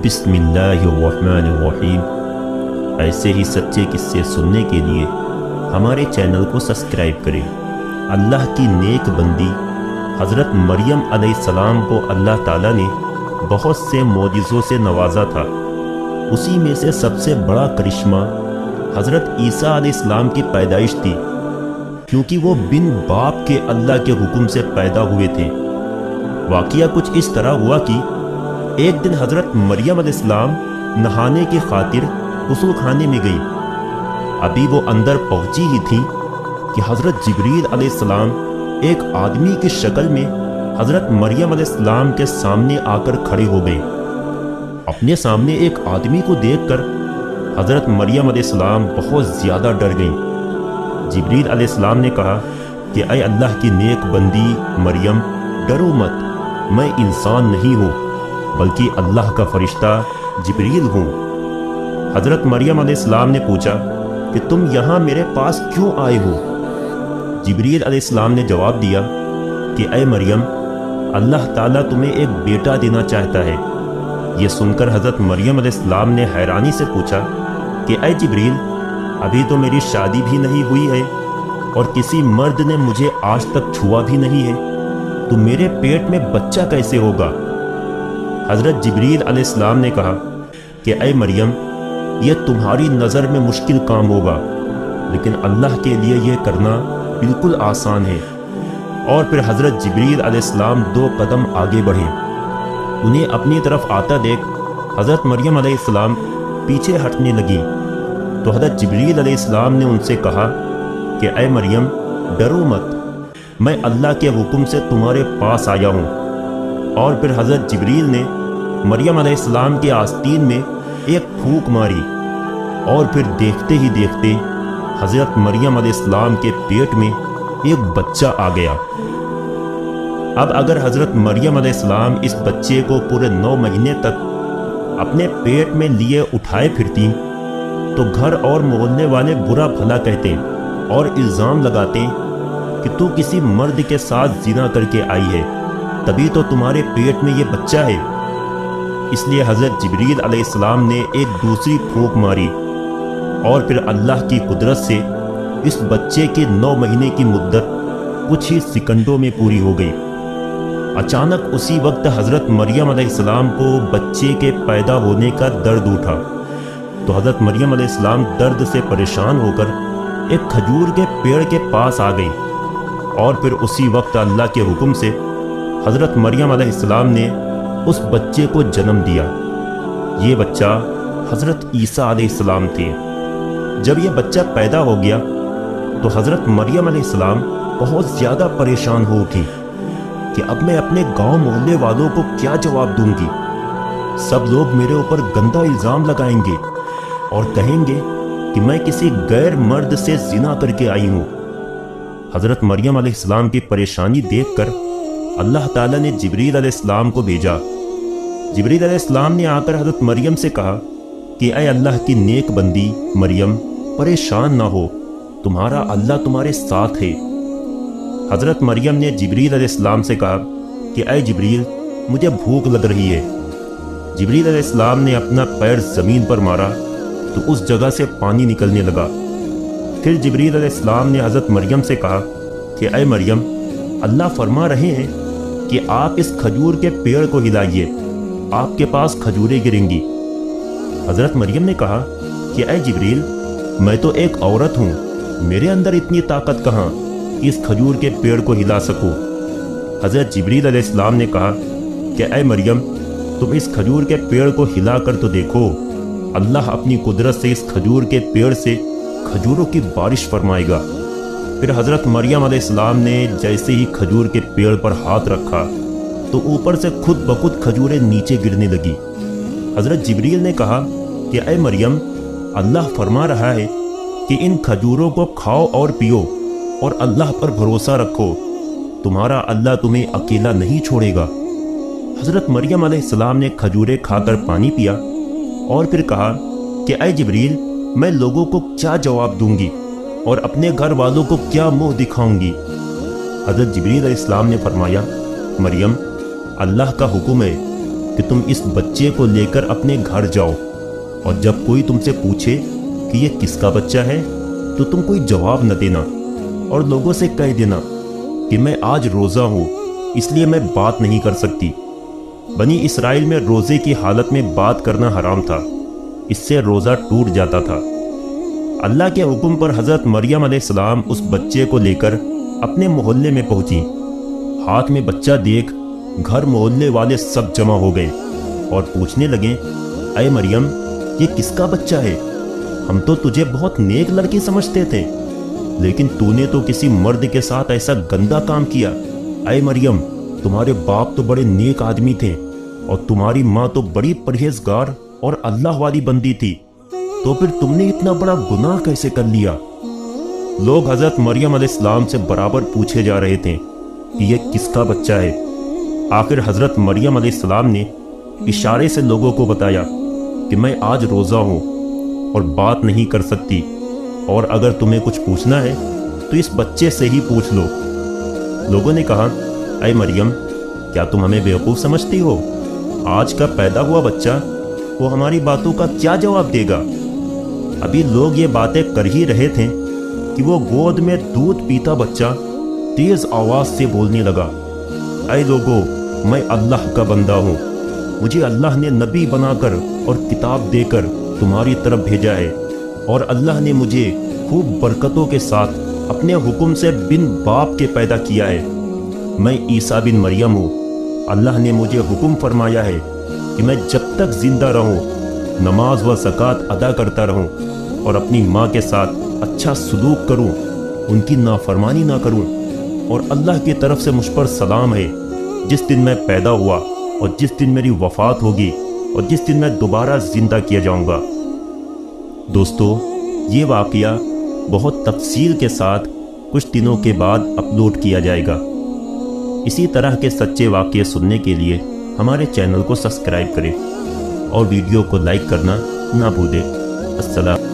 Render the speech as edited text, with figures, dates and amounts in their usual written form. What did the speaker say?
بسم اللہ الرحمن الرحیم۔ ایسے ہی سچے قصے سننے کے لیے ہمارے چینل کو سبسکرائب کریں۔ اللہ کی نیک بندی حضرت مریم علیہ السلام کو اللہ تعالیٰ نے بہت سے معجزوں سے نوازا تھا۔ اسی میں سے سب سے بڑا کرشمہ حضرت عیسیٰ علیہ السلام کی پیدائش تھی، کیونکہ وہ بن باپ کے اللہ کے حکم سے پیدا ہوئے تھے۔ واقعہ کچھ اس طرح ہوا کہ ایک دن حضرت مریم علیہ السلام نہانے کی خاطر غسل خانے میں گئی۔ ابھی وہ اندر پہنچی ہی تھی کہ حضرت جبریل علیہ السلام ایک آدمی کی شکل میں حضرت مریم علیہ السلام کے سامنے آ کر کھڑے ہو گئے۔ اپنے سامنے ایک آدمی کو دیکھ کر حضرت مریم علیہ السلام بہت زیادہ ڈر گئیں۔ جبریل علیہ السلام نے کہا کہ اے اللہ کی نیک بندی مریم، ڈرو مت، میں انسان نہیں ہوں بلکہ اللہ کا فرشتہ جبریل ہوں۔ حضرت مریم علیہ السلام نے پوچھا کہ تم یہاں میرے پاس کیوں آئے ہو؟ جبریل علیہ السلام نے جواب دیا کہ اے مریم، اللہ تعالیٰ تمہیں ایک بیٹا دینا چاہتا ہے۔ یہ سن کر حضرت مریم علیہ السلام نے حیرانی سے پوچھا کہ اے جبریل، ابھی تو میری شادی بھی نہیں ہوئی ہے اور کسی مرد نے مجھے آج تک چھوا بھی نہیں ہے، تو میرے پیٹ میں بچہ کیسے ہوگا؟ حضرت جبریل علیہ السلام نے کہا کہ اے مریم، یہ تمہاری نظر میں مشکل کام ہوگا، لیکن اللہ کے لیے یہ کرنا بالکل آسان ہے۔ اور پھر حضرت جبریل علیہ السلام 2 قدم آگے بڑھے۔ انہیں اپنی طرف آتا دیکھ حضرت مریم علیہ السلام پیچھے ہٹنے لگی، تو حضرت جبریل علیہ السلام نے ان سے کہا کہ اے مریم، ڈرو مت، میں اللہ کے حکم سے تمہارے پاس آیا ہوں۔ اور پھر حضرت جبریل نے مریم علیہ السلام کے آستین میں ایک پھونک ماری، اور پھر دیکھتے ہی دیکھتے حضرت مریم علیہ السلام کے پیٹ میں ایک بچہ آ گیا۔ اب اگر حضرت مریم علیہ السلام اس بچے کو پورے 9 مہینے تک اپنے پیٹ میں لیے اٹھائے پھرتی تو گھر اور محلے والے برا بھلا کہتے اور الزام لگاتے کہ تو کسی مرد کے ساتھ زنا کر کے آئی ہے، تبھی تو تمہارے پیٹ میں یہ بچہ ہے۔ اس لیے حضرت جبریل علیہ السلام نے ایک دوسری پھونک ماری، اور پھر اللہ کی قدرت سے اس بچے کے 9 مہینے کی مدت کچھ ہی سیکنڈوں میں پوری ہو گئی۔ اچانک اسی وقت حضرت مریم علیہ السلام کو بچے کے پیدا ہونے کا درد اٹھا، تو حضرت مریم علیہ السلام درد سے پریشان ہو کر ایک کھجور کے پیڑ کے پاس آ گئی، اور پھر اسی وقت اللہ کے حکم سے حضرت مریم علیہ السلام نے اس بچے کو جنم دیا۔ یہ بچہ حضرت عیسیٰ علیہ السلام تھے۔ جب یہ بچہ پیدا ہو گیا تو حضرت مریم علیہ السلام بہت زیادہ پریشان ہو اٹھی کہ اب میں اپنے گاؤں محلے والوں کو کیا جواب دوں گی؟ سب لوگ میرے اوپر گندا الزام لگائیں گے اور کہیں گے کہ میں کسی غیر مرد سے زنا کر کے آئی ہوں۔ حضرت مریم علیہ السلام کی پریشانی دیکھ کر اللہ تعالیٰ نے جبریل علیہ السلام کو بھیجا۔ جبریل علیہ السلام نے آ کر حضرت مریم سے کہا کہ اے اللہ کی نیک بندی مریم، پریشان نہ ہو، تمہارا اللہ تمہارے ساتھ ہے۔ حضرت مریم نے جبریل علیہ السلام سے کہا کہ اے جبریل، مجھے بھوک لگ رہی ہے۔ جبریل علیہ السلام نے اپنا پیر زمین پر مارا تو اس جگہ سے پانی نکلنے لگا۔ پھر جبریل علیہ السلام نے حضرت مریم سے کہا کہ اے مریم، اللہ فرما رہے ہیں کہ آپ اس کھجور کے پیڑ کو ہلائیے، آپ کے پاس کھجوریں گریں گی۔ حضرت مریم نے کہا کہ اے جبریل، میں تو ایک عورت ہوں، میرے اندر اتنی طاقت کہاں کہ اس کھجور کے پیڑ کو ہلا سکوں؟ حضرت جبریل علیہ السلام نے کہا کہ اے مریم، تم اس کھجور کے پیڑ کو ہلا کر تو دیکھو، اللہ اپنی قدرت سے اس کھجور کے پیڑ سے کھجوروں کی بارش فرمائے گا۔ پھر حضرت مریم علیہ السلام نے جیسے ہی کھجور کے پیڑ پر ہاتھ رکھا تو اوپر سے خود بخود کھجوریں نیچے گرنے لگی۔ حضرت جبریل نے کہا کہ اے مریم، اللہ فرما رہا ہے کہ ان کھجوروں کو کھاؤ اور پیو اور اللہ پر بھروسہ رکھو، تمہارا اللہ تمہیں اکیلا نہیں چھوڑے گا۔ حضرت مریم علیہ السلام نے کھجوریں کھا کر پانی پیا اور پھر کہا کہ اے جبریل، میں لوگوں کو کیا جواب دوں گی اور اپنے گھر والوں کو کیا منہ دکھاؤں گی؟ حضرت جبریل علیہ السلام نے فرمایا، مریم، اللہ کا حکم ہے کہ کہ تم اس بچے کو لے کر اپنے گھر جاؤ، اور جب کوئی تم سے پوچھے کہ یہ کس کا بچہ ہے تو تم کوئی جواب نہ دینا، اور لوگوں سے کہہ دینا کہ میں آج روزہ ہوں اس لیے میں بات نہیں کر سکتی۔ بنی اسرائیل میں روزے کی حالت میں بات کرنا حرام تھا، اس سے روزہ ٹوٹ جاتا تھا۔ اللہ کے حکم پر حضرت مریم علیہ السلام اس بچے کو لے کر اپنے محلے میں پہنچی۔ ہاتھ میں بچہ دیکھ گھر محلے والے سب جمع ہو گئے اور پوچھنے لگے، اے مریم، یہ کس کا بچہ ہے؟ ہم تو تجھے بہت نیک لڑکی سمجھتے تھے، لیکن تو نے تو کسی مرد کے ساتھ ایسا گندا کام کیا۔ اے مریم، تمہارے باپ تو بڑے نیک آدمی تھے اور تمہاری ماں تو بڑی پرہیزگار اور اللہ والی بندی تھی، تو پھر تم نے اتنا بڑا گناہ کیسے کر لیا؟ لوگ حضرت مریم علیہ السلام سے برابر پوچھے جا رہے تھے کہ یہ کس کا بچہ ہے۔ آخر حضرت مریم علیہ السلام نے اشارے سے لوگوں کو بتایا کہ میں آج روزہ ہوں اور بات نہیں کر سکتی، اور اگر تمہیں کچھ پوچھنا ہے تو اس بچے سے ہی پوچھ لو۔ لوگوں نے کہا، اے مریم، کیا تم ہمیں بیوقوف سمجھتی ہو؟ آج کا پیدا ہوا بچہ وہ ہماری باتوں کا کیا جواب دے گا؟ ابھی لوگ یہ باتیں کر ہی رہے تھے کہ وہ گود میں دودھ پیتا بچہ تیز آواز سے بولنے لگا، اے لوگو، میں اللہ کا بندہ ہوں، مجھے اللہ نے نبی بنا کر اور کتاب دے کر تمہاری طرف بھیجا ہے، اور اللہ نے مجھے خوب برکتوں کے ساتھ اپنے حکم سے بن باپ کے پیدا کیا ہے۔ میں عیسیٰ بن مریم ہوں۔ اللہ نے مجھے حکم فرمایا ہے کہ میں جب تک زندہ رہوں نماز و زکوٰۃ ادا کرتا رہوں اور اپنی ماں کے ساتھ اچھا سلوک کروں، ان کی نافرمانی نہ کروں، اور اللہ کی طرف سے مجھ پر سلام ہے جس دن میں پیدا ہوا اور جس دن میری وفات ہوگی اور جس دن میں دوبارہ زندہ کیا جاؤں گا۔ دوستو، یہ واقعہ بہت تفصیل کے ساتھ کچھ دنوں کے بعد اپلوڈ کیا جائے گا۔ اسی طرح کے سچے واقعے سننے کے لیے ہمارے چینل کو سبسکرائب کریں اور ویڈیو کو لائک کرنا نہ بھولیں۔ السلام